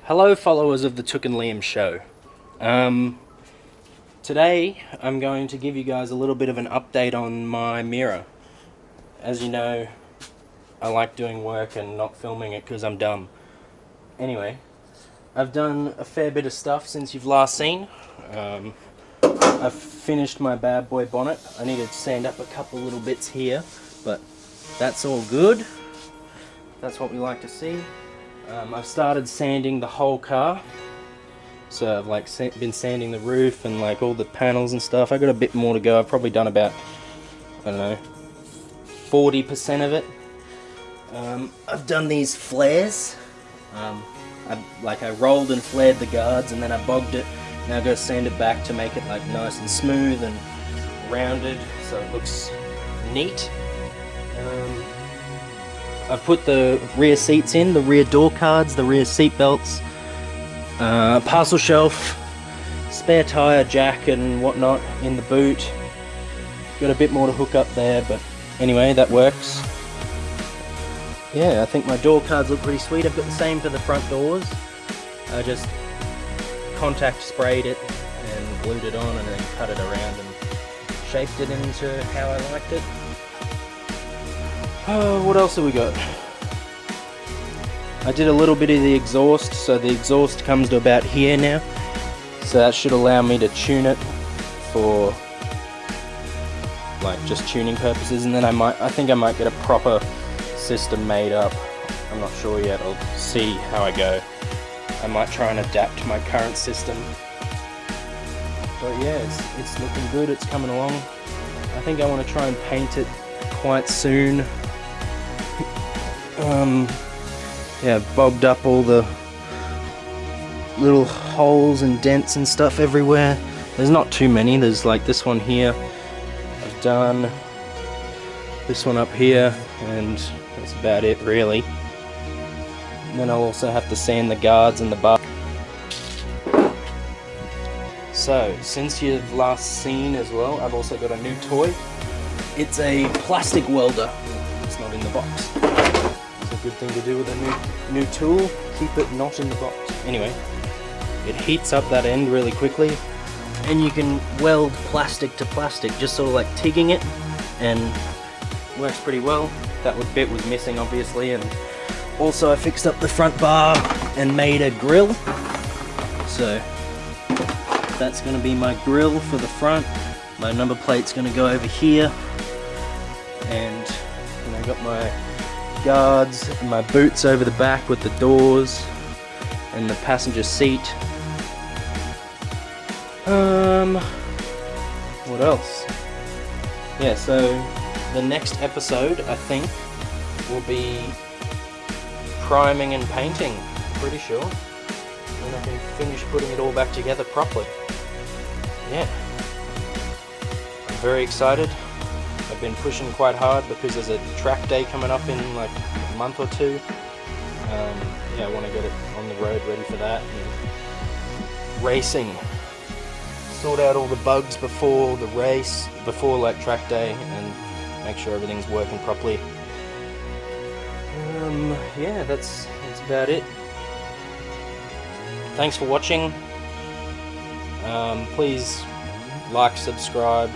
Hello followers of the Took and Liam show. Today I'm going to give you guys a little bit of an update on my Mira. As you know, I like doing work and not filming it because I'm dumb. Anyway, I've done a fair bit of stuff since you've last seen. I've finished my bad boy bonnet. I need to sand up a couple little bits here, but that's all good. That's what we like to see. I've started sanding the whole car, so I've been sanding the roof and like all the panels and stuff. I got a bit more to go. I've probably done about, I don't know, 40% of it. I've done these flares. I rolled and flared the guards and then I bogged it. Now I've got to sand it back to make it like nice and smooth and rounded so it looks neat. I've put the rear seats in, the rear door cards, the rear seat belts, parcel shelf, spare tyre, jack and whatnot in the boot. Got a bit more to hook up there, but anyway, that works. Yeah, I think my door cards look pretty sweet. I've got the same for the front doors. I just contact sprayed it and glued it on and then cut it around and shaped it into how I liked it. Oh, what else have we got? I did a little bit of the exhaust, so the exhaust comes to about here now. So that should allow me to tune it for like just tuning purposes, and then I think I might get a proper system made up. I'm not sure yet, I'll see how I go. I might try and adapt my current system. But yeah, it's looking good, it's coming along. I think I want to try and paint it quite soon. Yeah, bogged up all the little holes and dents and stuff everywhere. There's not too many, there's like this one here. I've done this one up here, and that's about it really. And then I'll also have to sand the guards and the bar. So, since you've last seen as well, I've also got a new toy. It's a plastic welder. It's not in the box. It's a good thing to do with a new tool. Keep it not in the box. Anyway, it heats up that end really quickly, and you can weld plastic to plastic, just sort of like TIGging it, and works pretty well. That bit was missing obviously, and also I fixed up the front bar and made a grill. So that's going to be my grill for the front. My number plate's going to go over here, and I got my guards and my boots over the back with the doors and the passenger seat. What else? Yeah, so the next episode I think will be priming and painting, pretty sure, and I can finish putting it all back together properly. Yeah, I'm very excited. I've been pushing quite hard because there's a track day coming up in like a month or two. Yeah, I want to get it on the road ready for that, and racing. Sort out all the bugs before the race, before like track day, and make sure everything's working properly. Yeah, that's about it. Thanks for watching. Please like, subscribe,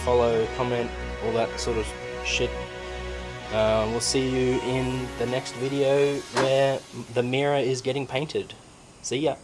follow, comment, all that sort of shit. We'll see you in the next video where the Mira is getting painted. See ya.